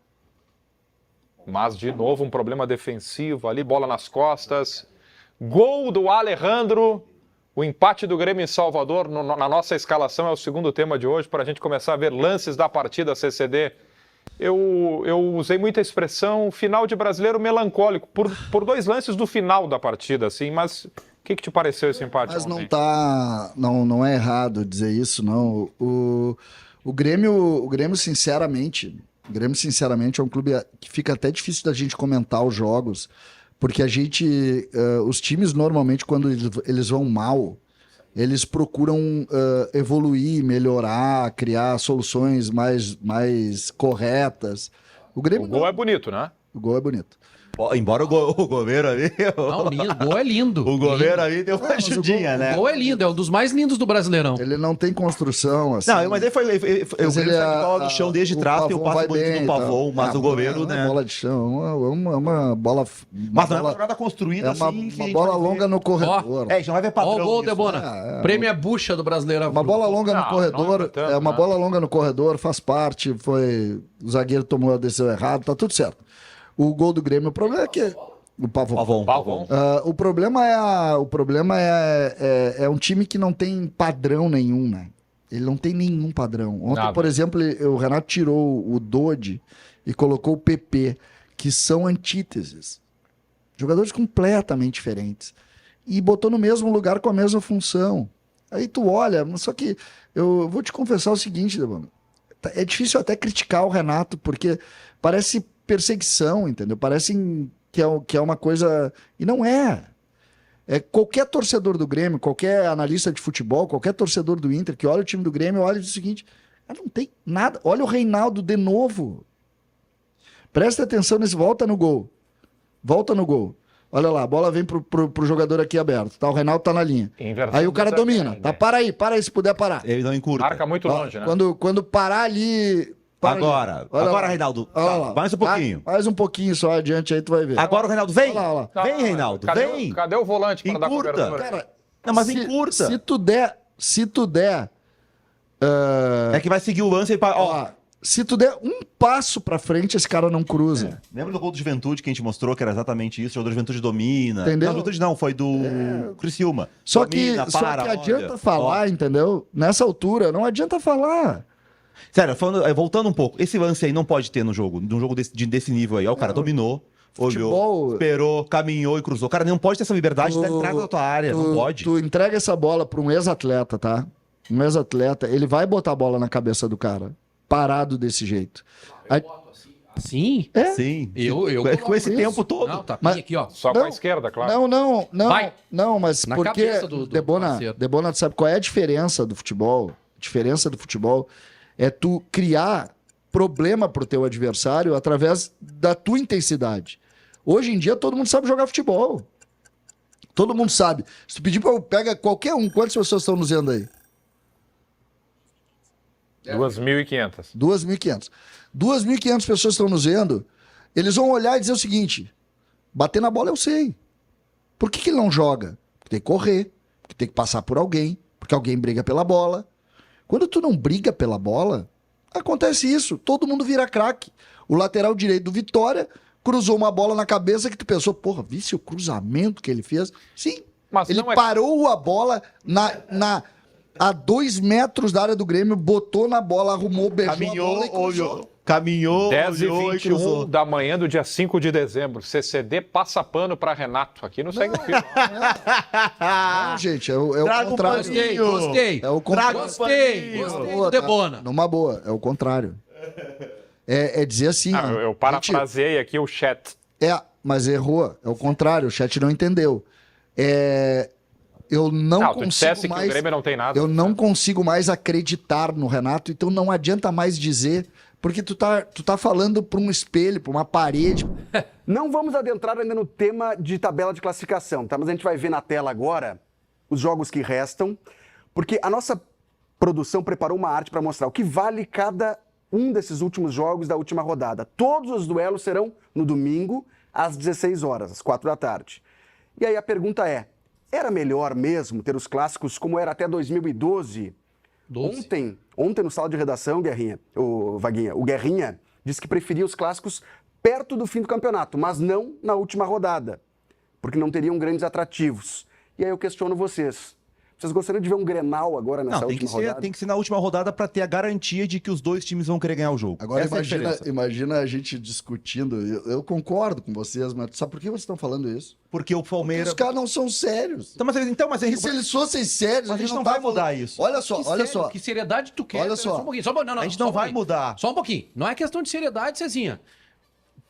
Mas, de novo, um problema defensivo ali, bola nas costas. Gol do Alejandro. O empate do Grêmio em Salvador, na nossa escalação, é o segundo tema de hoje, para a gente começar a ver lances da partida CCD. Eu usei muita expressão final de brasileiro melancólico, por dois lances do final da partida, assim, mas o que te pareceu esse empate Mas ontem? não é errado dizer isso, não. O Grêmio, sinceramente, é um clube que fica até difícil da gente comentar os jogos, porque os times normalmente, quando eles vão mal, eles procuram evoluir, melhorar, criar soluções mais corretas. O gol é bonito, né? O gol é bonito. Embora o goleiro ali... o gol é lindo. O goleiro ali deu uma ajudinha, né? O gol é lindo, é um dos mais lindos do Brasileirão. Ele não tem construção, assim. Não, mas ele foi de bola do chão desde trás, tem o passe bonito do Pavon, mas o goleiro, né? Bola de chão, uma bola... Mas não é uma jogada construída, assim... Uma bola longa no corredor. A gente não vai ver padrão. Ó o gol, Debona. Prêmio é bucha do Brasileirão. Uma bola longa no corredor, bola longa no corredor, faz parte, o zagueiro tomou a decisão errada, tá tudo certo. O gol do Grêmio, o problema é que... O Pavon. O problema é um time que não tem padrão nenhum, né? Ele não tem nenhum padrão. Ontem, por exemplo, o Renato tirou o Dodi e colocou o PP, que são antíteses. Jogadores completamente diferentes. E botou no mesmo lugar com a mesma função. Aí tu olha, só que eu vou te confessar o seguinte, Debona. É difícil até criticar o Renato, porque parece perseguição, entendeu? Parece que é uma coisa... E não é. Qualquer torcedor do Grêmio, qualquer analista de futebol, qualquer torcedor do Inter que olha o time do Grêmio, olha e diz o seguinte, não tem nada. Olha o Reinaldo de novo. Presta atenção nesse... Volta no gol. Olha lá, a bola vem pro jogador aqui aberto. Tá? O Reinaldo tá na linha. Aí o cara domina. Tá, para aí se puder parar. Ele não encurta. Marca muito longe, né? Quando parar ali... Agora, Reinaldo, mais um pouquinho. Mais um pouquinho só adiante aí, tu vai ver. Agora o Reinaldo, vem! Vem, Reinaldo, vem! Cadê o volante para dar cobertura? Cara, não, mas encurta. Se tu der... É que vai seguir o lance e... se tu der um passo pra frente, esse cara não cruza. Lembra do gol do Juventude que a gente mostrou, que era exatamente isso? O jogador do Juventude domina. Entendeu? Não, Juventude não, foi do Criciúma. Só que adianta falar, entendeu? Nessa altura, não adianta falar. Sério, voltando um pouco, esse lance aí não pode ter num jogo desse nível aí. Ó, o cara dominou, olhou, esperou, caminhou e cruzou. O cara não pode ter essa liberdade de entrar na tua área, não pode. Tu entrega essa bola pra um ex-atleta, tá? Um ex-atleta, ele vai botar a bola na cabeça do cara, parado desse jeito. Sim? Sim. Com esse tempo todo. Não, tá aqui, ó. Só com a esquerda, claro. Não, mas na porque, Debona, sabe qual é a diferença do futebol? A diferença do futebol é tu criar problema pro teu adversário através da tua intensidade. Hoje em dia, todo mundo sabe jogar futebol. Todo mundo sabe. Se tu pedir pega qualquer um, quantas pessoas estão nos vendo aí? 2.500. 2.500. 2.500 pessoas estão nos vendo. Eles vão olhar e dizer o seguinte: bater na bola eu sei. Por que ele não joga? Porque tem que correr, porque tem que passar por alguém, porque alguém briga pela bola. Quando tu não briga pela bola, acontece isso. Todo mundo vira craque. O lateral direito do Vitória cruzou uma bola na cabeça que tu pensou, porra, visse o cruzamento que ele fez? Sim. Mas Ele não é- parou a bola a 2 metros da área do Grêmio, botou na bola, arrumou, beijou a bola e Caminhou, cruzou. olhou. Caminhou, 10h21 cruzou. da manhã do dia 5 de dezembro. CCD passa pano para Renato. Aqui no Segue o Fio. Não, gente, é o Traga um contrário. paninho. Gostei. É o contrário. Gostei do Debona. Numa boa, é o contrário. É dizer assim. ó, Eu parafraseei aqui o chat. Mas errou. É o contrário, o chat não entendeu. Eu não Tu consigo dissesse que o mais. Grêmio não tem nada. Eu não consigo mais acreditar no Renato, então não adianta mais dizer, porque tu tá falando para um espelho, para uma parede. Não vamos adentrar ainda no tema de tabela de classificação, tá? Mas a gente vai ver na tela agora os jogos que restam, porque a nossa produção preparou uma arte para mostrar o que vale cada um desses últimos jogos da última rodada. Todos os duelos serão no domingo, às 16 horas, às 4 da tarde. E aí a pergunta é: era melhor mesmo ter os clássicos como era até 2012? Ontem no sala de redação, Vaguinha, o Guerrinha disse que preferia os clássicos perto do fim do campeonato, mas não na última rodada, porque não teriam grandes atrativos. E aí eu questiono vocês. Vocês gostariam de ver um Grenal agora nessa Não, última rodada? tem que ser na última rodada para ter a garantia de que os dois times vão querer ganhar o jogo. Agora Essa é a diferença. imagina a gente discutindo. Eu concordo com vocês, mas sabe por que vocês estão falando isso? Porque o Porque Palmeiras... os caras não são sérios. Mas E se eles fossem sérios, Mas a gente não tava vai mudar falando- isso. Olha só, olha só. Que seriedade tu quer? Olha Pera, só. Só um pouquinho. A gente não vai mudar. Só um pouquinho. Não é questão de seriedade, Cezinha.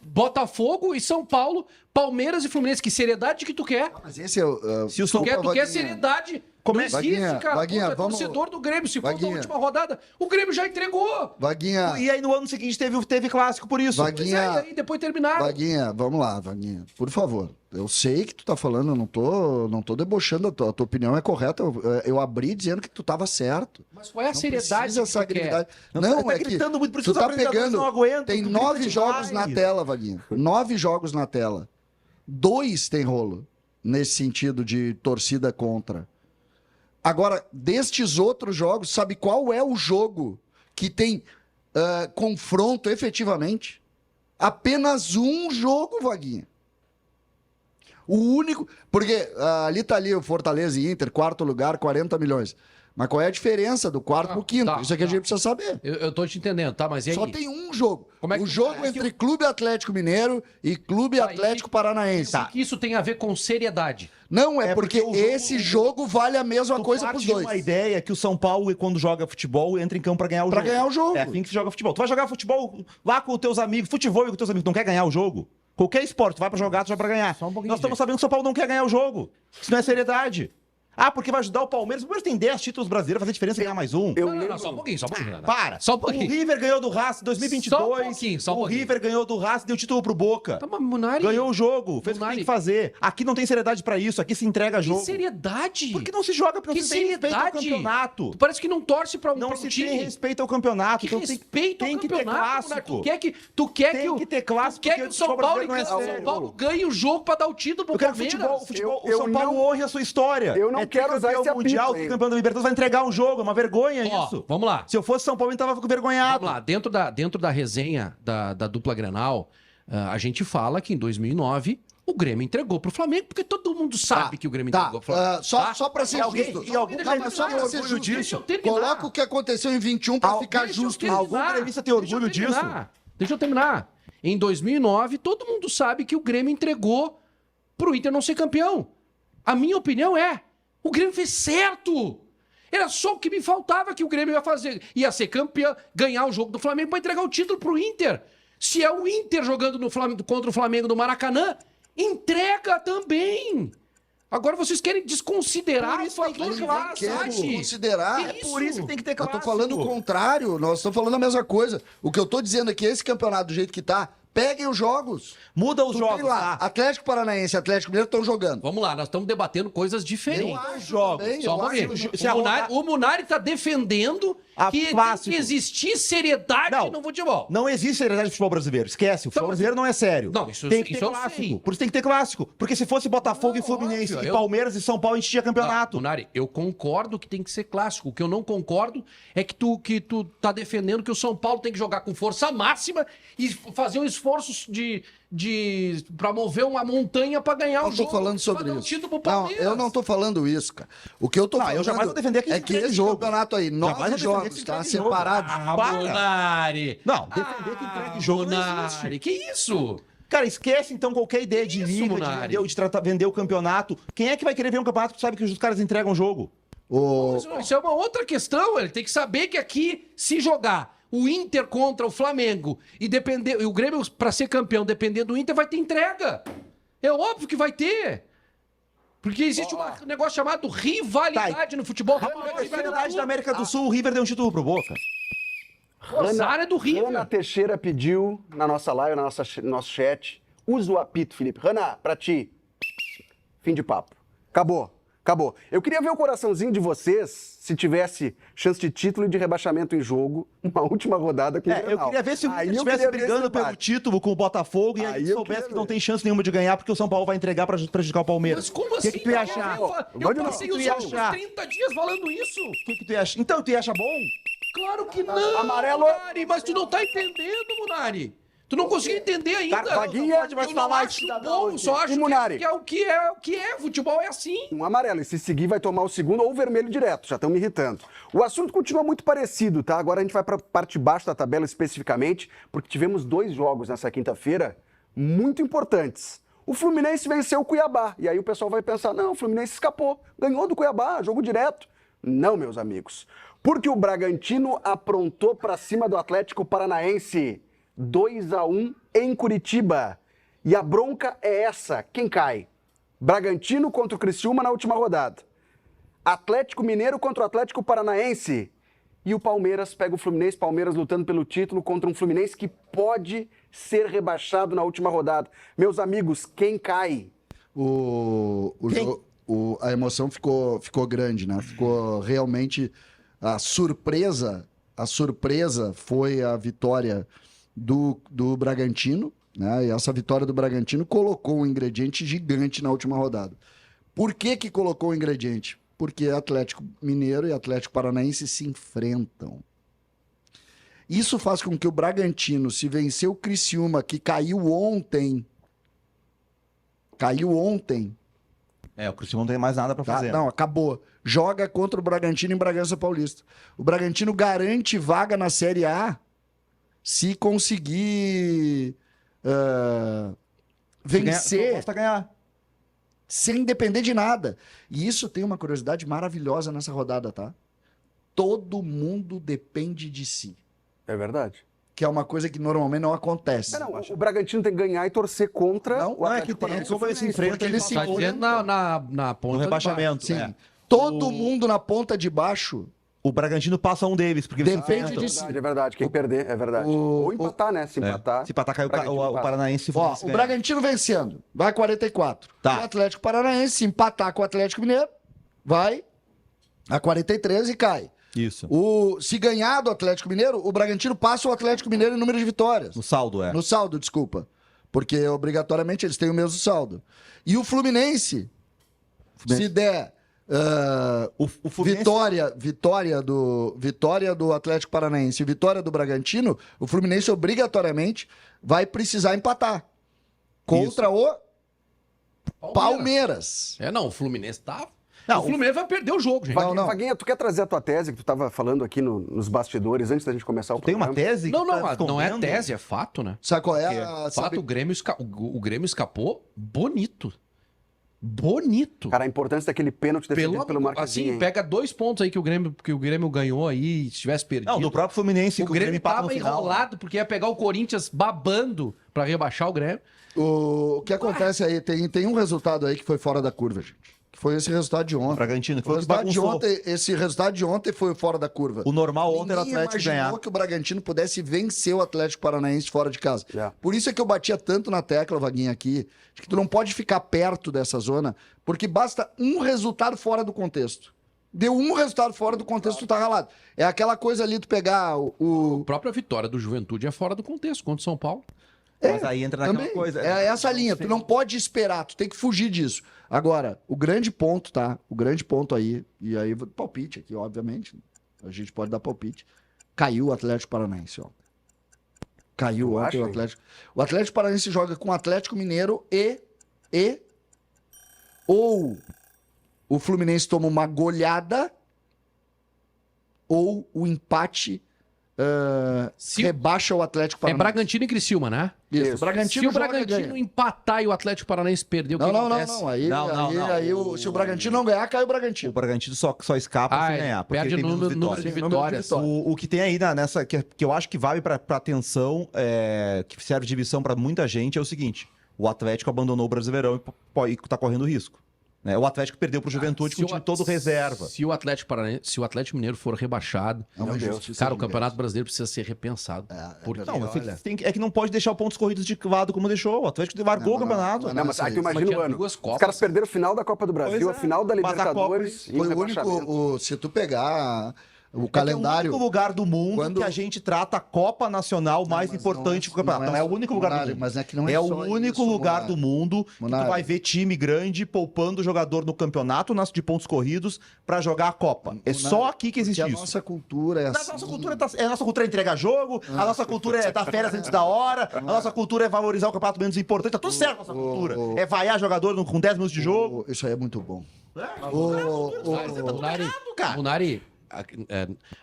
Botafogo e São Paulo, Palmeiras e Fluminense. Que seriedade que tu quer? Mas esse é o. Se o São Tu quer Vaguinha. seriedade? Como não é- existe, Vaguinha, cara. Vaguinha, Tu é vamos- torcedor do Grêmio. Se for da Vaguinha. última rodada, o Grêmio já entregou. Vaguinha, E aí no ano seguinte teve clássico por isso. Pois é, Vaguinha, e aí depois terminaram. Vaguinha, vamos lá, Vaguinha. Por favor. Eu sei que tu tá falando, eu não tô debochando, a tua opinião é correta. Eu abri dizendo que tu tava certo. Mas qual é a Não seriedade precisa essa que tu quer? agressividade. Não, Não, tá é que gritando muito, por isso tu os tá apresentadores pegando. não aguentam, Tem tu 9 grita jogos na demais. tela, Vaguinha. 9 jogos na tela. 2 tem rolo nesse sentido de torcida contra. Agora, destes outros jogos, sabe qual é o jogo que tem confronto efetivamente? Apenas um jogo, Vaguinha. O único. Porque ali tá ali o Fortaleza e Inter, quarto lugar, 40 milhões. Mas qual é a diferença do quarto pro quinto? tá, Isso é que a tá. gente precisa saber. Eu tô te entendendo, tá? Mas e aí? Só tem um jogo. Como é que o tu- jogo é entre Clube Atlético Mineiro e Clube Aí- Atlético Paranaense. O que isso tem a ver com seriedade? Não, é, É porque, porque o jogo- esse jogo vale a mesma Tu coisa parte pros de dois. uma ideia que o São Paulo, quando joga futebol, entra em campo pra ganhar o Pra jogo. ganhar o jogo. É assim que se joga futebol. Tu vai jogar futebol lá com os teus amigos, futebol com os teus amigos, tu não quer ganhar o jogo? Qualquer esporte, tu vai pra jogar, tu vai pra ganhar. Só um pouquinho, Nós estamos gente. sabendo que o São Paulo não quer ganhar o jogo. Isso não é seriedade. Ah, porque vai ajudar o Palmeiras. O Palmeiras tem 10 títulos brasileiros, vai fazer diferença ganhar mais um. Não, só um pouquinho, só um pouquinho. Renato. Para. Só um pouquinho. O River ganhou do Racing em 2022. Só um pouquinho, só um o pouquinho. River ganhou do Racing e deu título pro Boca. Tá, mas Munari... Ganhou o jogo, fez o que Munari- tem que fazer. Aqui não tem seriedade pra isso, aqui se entrega Que jogo. seriedade? Porque não se joga, porque Que não se tem respeito ao seriedade? campeonato. Tu parece que não torce pra um, Não pra um se time. tem respeito ao campeonato. Que Então respeito tem ao que ter campeonato, Munari. clássico. Tu quer Tem que o que ter clássico, tu quer porque que o o São futebol Paulo, brasileiro não é São sério. Paulo ganhe o jogo pra dar o título pro Eu quero que o Palmeiras. futebol, Eu o São Paulo não- honre a sua história. eu não quero usar tricampeão esse mundial, apito, hein? tricampeão da Libertadores, vai entregar um jogo, é uma vergonha Ó, isso. vamos lá. Se eu fosse São Paulo, eu tava vergonhado. Vamos lá, dentro da resenha da dupla Grenal, a gente fala que em 2009 o Grêmio entregou pro Flamengo, porque todo mundo sabe que o Grêmio entregou pro Flamengo. Só pra ser E alguém- justo. e algum Não, mas só pra ser orgulho justo. disso. Deixa eu terminar. Coloca o que aconteceu em 21 pra ficar Deixa eu justo. terminar. Algum gremista tem orgulho Deixa eu terminar. Deixa eu terminar. Em 2009, todo mundo sabe que o Grêmio entregou pro Inter não ser campeão. A minha opinião é, o Grêmio fez certo. Era só o que me faltava que o Grêmio ia fazer. Ia ser campeão, ganhar o jogo do Flamengo para entregar o título pro Inter. Se é o Inter jogando no Flamengo, contra o Flamengo no Maracanã, entrega também. Agora vocês querem desconsiderar o fator classe. Quero considerar. Que isso? Por isso que tem que ter Eu clássico. tô falando o contrário, nós estamos falando a mesma coisa. O que eu tô dizendo é que esse campeonato, do jeito que tá, Peguem os jogos. Muda os Tu jogos, tem lá, tá? Atlético Paranaense e Atlético Mineiro estão jogando. Vamos lá, nós estamos debatendo coisas diferentes. Jogos. também, Só eu um acho momento. se a O Munari está defendendo A que tem clássico. que existir seriedade Não. no futebol. Não existe seriedade no futebol brasileiro. Esquece. O futebol brasileiro não é sério. Não, isso- tem que isso ter eu sei. clássico. Por isso tem que ter clássico. Porque se fosse Botafogo e Fluminense, óbvio, e eu- Palmeiras e São Paulo, a gente tinha campeonato. Munari, eu concordo que tem que ser clássico. O que eu não concordo é que tu tá defendendo que o São Paulo tem que jogar com força máxima e fazer um esforço pra mover uma montanha pra ganhar o Eu não jogo. tô falando sobre pra dar um isso. título pro Não, Palmeiras. eu não tô falando isso, cara. O que eu tô Não, falando eu jamais vou defender que é se que entregue esse jogo. campeonato aí, Jamais 9 vou defender jogos, que se tá? entregue jogo. Separados. Ah, Para. Munari. Não, defender que entregue jogo não existe. Munari, que isso? Cara, esquece então qualquer ideia de Isso, liga, Munari. vender o campeonato. Quem é que vai querer ver um campeonato que sabe que os caras entregam o jogo? Isso é uma outra questão. Ele tem que saber que aqui, se jogar o Inter contra o Flamengo e o Grêmio, pra ser campeão, dependendo do Inter, vai ter entrega. É óbvio que vai ter. Porque existe um negócio chamado rivalidade no futebol. Rivalidade da América do Sul, o River deu um título pro Boca. Rosário é do River. Rana Teixeira pediu na nossa live, no nosso chat, usa o apito, Felipe. Rana, pra ti, fim de papo. Acabou. Eu queria ver o coraçãozinho de vocês se tivesse chance de título e de rebaixamento em jogo, uma última rodada com o Eu Grenal. queria ver se o Aí Inter eu estivesse queria ver esse brigando pelo debate. título com o Botafogo e Aí aí eu soubesse queria que não ver. tem chance nenhuma de ganhar porque o São Paulo vai entregar pra prejudicar o Palmeiras. Mas como O assim? que tu ia cara? achar? Eu passei os ia últimos achar? 30 dias falando isso. O que tu ia achar? Então, tu ia achar bom? Claro que não, Amarelo. Munari. Mas tu não tá entendendo, Munari. Tu não conseguiu entender ainda. Cara, Vaguinha, eu pode mais não falar acho cidadão bom, aqui. só acho E Munari? que é o que é. Futebol é assim. Um amarelo. E se seguir, vai tomar o segundo ou o vermelho direto. Já estão me irritando. O assunto continua muito parecido, tá? Agora a gente vai para a parte de baixo da tabela especificamente, porque tivemos 2 jogos nessa quinta-feira muito importantes. O Fluminense venceu o Cuiabá. E aí o pessoal vai pensar, não, o Fluminense escapou. Ganhou do Cuiabá, jogo direto. Não, meus amigos. Porque o Bragantino aprontou para cima do Atlético Paranaense. 2-1 em Curitiba. E a bronca é essa. Quem cai? Bragantino contra o Criciúma na última rodada. Atlético Mineiro contra o Atlético Paranaense. E o Palmeiras pega o Fluminense, Palmeiras lutando pelo título contra um Fluminense que pode ser rebaixado na última rodada. Meus amigos, quem cai? A emoção ficou grande, né? Ficou realmente a surpresa foi a vitória do Bragantino, né? E essa vitória do Bragantino colocou um ingrediente gigante na última rodada. Por que colocou o ingrediente? Porque Atlético Mineiro e Atlético Paranaense se enfrentam. Isso faz com que o Bragantino, se vencer o Criciúma, que caiu ontem, O Criciúma não tem mais nada pra tá? fazer. Não, acabou. Joga contra o Bragantino em Bragança Paulista. O Bragantino garante vaga na Série A se conseguir vencer Basta ganhar. sem depender de nada. E isso tem uma curiosidade maravilhosa nessa rodada, tá? Todo mundo depende de si. É verdade. Que é uma coisa que normalmente não acontece. O Bragantino tem que ganhar e torcer contra Não, o não é Atlético que tem, Paranaense. como eles se Fluminense, enfrentam, porque eles eles se Tá enfrentam. dizendo na ponta No de rebaixamento. Sim. É. Todo mundo na ponta de baixo O Bragantino passa um deles, porque eles se depende enfrentam. de si. É verdade. Quem perder, é verdade. Ou empatar, né? Se empatar. Se empatar, cai o Bragantino passa. Paranaense. Ó, o Bragantino vencendo, vai 44. Tá. O Atlético Paranaense, se empatar com o Atlético Mineiro, vai a 43 e cai. Isso. Se ganhar do Atlético Mineiro, o Bragantino passa o Atlético Mineiro em número de vitórias. No saldo, é. No saldo, desculpa. Porque obrigatoriamente eles têm o mesmo saldo. E o Fluminense, se der O Fluminense... vitória do Atlético Paranaense e vitória do Bragantino, o Fluminense obrigatoriamente vai precisar empatar contra o Palmeiras. O Fluminense tá... Não, o Fluminense vai perder o jogo, gente. Não. Vaguinha, tu quer trazer a tua tese que tu estava falando aqui nos bastidores antes da gente começar o Tem programa? uma tese? Não, que tá não é escondendo? tese, é fato, né? Sabe qual é Porque, a... fato, o Grêmio escapou bonito. Bonito. Cara, a importância daquele pênalti defendido pelo Marquezinho. assim, hein? pega 2 pontos aí que o Grêmio ganhou aí, se tivesse perdido. Não, do próprio Fluminense, o que o Grêmio Grêmio empata no tava final. enrolado porque ia pegar o Corinthians babando pra rebaixar o Grêmio. O que acontece aí, tem um resultado aí que foi fora da curva, gente. Que foi esse resultado de O ontem. Bragantino, que O foi o que resultado de bagunçou. ontem, esse resultado de ontem foi fora da curva. O normal ontem era o Ninguém Atlético imaginou ganhar. que o Bragantino pudesse vencer o Atlético Paranaense fora de casa. É. Por isso é que eu batia tanto na tecla, Vaguinha, aqui, de que tu não pode ficar perto dessa zona, porque basta um resultado fora do contexto. Deu um resultado fora do contexto, tu tá ralado. É aquela coisa ali, tu pegar A própria vitória do Juventude é fora do contexto contra o São Paulo. Mas aí entra naquela Também. coisa. É essa linha, tu não pode esperar, tu tem que fugir disso. Agora, o grande ponto, tá? O grande ponto aí, e aí palpite aqui, obviamente, a gente pode dar palpite. Caiu o Atlético Paranaense, ó. Caiu Eu ontem acho, o hein? Atlético. O Atlético Paranaense joga com o Atlético Mineiro ou o Fluminense toma uma goleada ou o empate Se- rebaixa o Atlético É Paranaense. Bragantino e Criciúma, né? Isso. Isso. Bragantino Se o joga e Bragantino ganha. empatar e o Atlético Paranaense perder, o que Não, não, não, acontece? não. Aí, Não, não. aí se o Bragantino não ganhar, cai o O Bragantino. Bragantino só escapa se ganhar. Porque perde ele o tem menos número de vitórias. vitórias. vitórias. O que tem aí nessa, que eu acho que vale para atenção, que serve de lição para muita gente, é o seguinte: o Atlético abandonou o Brasileirão e está correndo risco. Né? O Atlético perdeu para o Juventude com o time todo reserva. Se o Atlético Mineiro for rebaixado, É uma Meu Deus. injustiça cara, o gigante. Campeonato Brasileiro precisa ser repensado. Porque Não, mas olha. é que não pode deixar o pontos corridos de lado como deixou. O Atlético largou o Não, campeonato. não, Não, mas aí tu Mas imagina tinha o ano. duas Os Copas. caras perderam o final da Copa do Brasil, Pois a final da mas a Libertadores. Copa- e Foi o rebaixamento. único. Se tu pegar o É que calendário. é o único lugar do mundo Quando- que a gente trata a Copa Nacional mais mas importante não que o campeonato. Não é o único lugar do Munari, mundo. mas é que não é É o só único isso, lugar Munari. do mundo que tu Munari. vai ver time grande poupando o jogador no campeonato de pontos corridos pra jogar a Copa. É só aqui que existe Porque a isso. nossa cultura é A assim. nossa cultura a nossa cultura é entregar jogo, a nossa cultura é dar férias antes da hora, a nossa cultura é valorizar o campeonato menos importante. Tá tudo certo a nossa cultura. É vaiar jogador com 10 minutos de jogo. Isso aí é muito bom. Munari,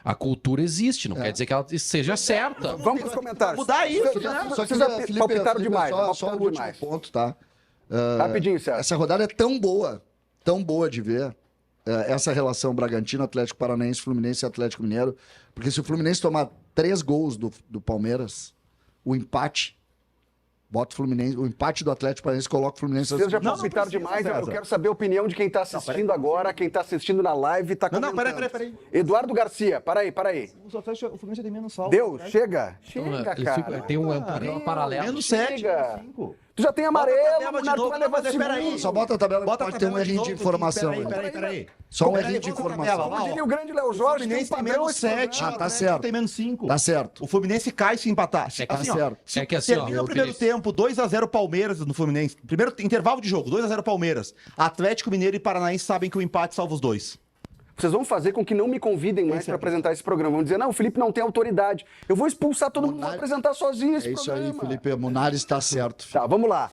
a cultura existe, não quer dizer que ela seja certa. Vamos para os comentários. Mudar isso, Vocês- né? Vocês que, já Felipe, palpitaram Felipe, demais. Só palpitaram o último demais. ponto, tá? Rapidinho, Sérgio. Essa rodada é tão boa de ver, essa relação Bragantino, Atlético Paranaense, Fluminense e Atlético Mineiro, porque se o Fluminense tomar 3 gols do Palmeiras, o empate, bota o Fluminense, o empate do Atlético Paranaense coloca o Fluminense... Vocês já Não palpitaram precisa, demais. Eu César. quero saber a opinião de quem está assistindo agora, quem está assistindo na live está Não, comentando. não, peraí. Eduardo Garcia, para aí. O Fluminense tem menos saldo. Deu, chega. Chega, Ele cara. tem um programa paralelo. Menos 7. Chega. Tu já tem amarelo, Bota a tabela de Munari, tu novo. vai Não, levar mas segundo. peraí. Só bota a tabela, Bota pode a ter um tabela de errinho de novo, informação. Peraí. Só um Peraí, errinho de bota a informação. tabela lá, Como diria o grande Léo O Jorge, tem um Fluminense tem padrão menos esse 7. programa. tá certo. Tem menos 5. Tá certo. O Fluminense cai se empatar. É que Assim, tá ó, certo. se É que assim, ó, termina o ô, primeiro Felipe. tempo, 2-0 Palmeiras no Fluminense. Primeiro intervalo de jogo, 2-0 Palmeiras. Atlético Mineiro e Paranaense sabem que o empate salva os dois. Vocês vão fazer com que não me convidem mais para apresentar esse programa. Vão dizer, não, o Felipe não tem autoridade. Eu vou expulsar todo mundo, vou Munari- apresentar sozinho esse É isso programa. aí, Felipe. Munari está certo. Tá, vamos lá.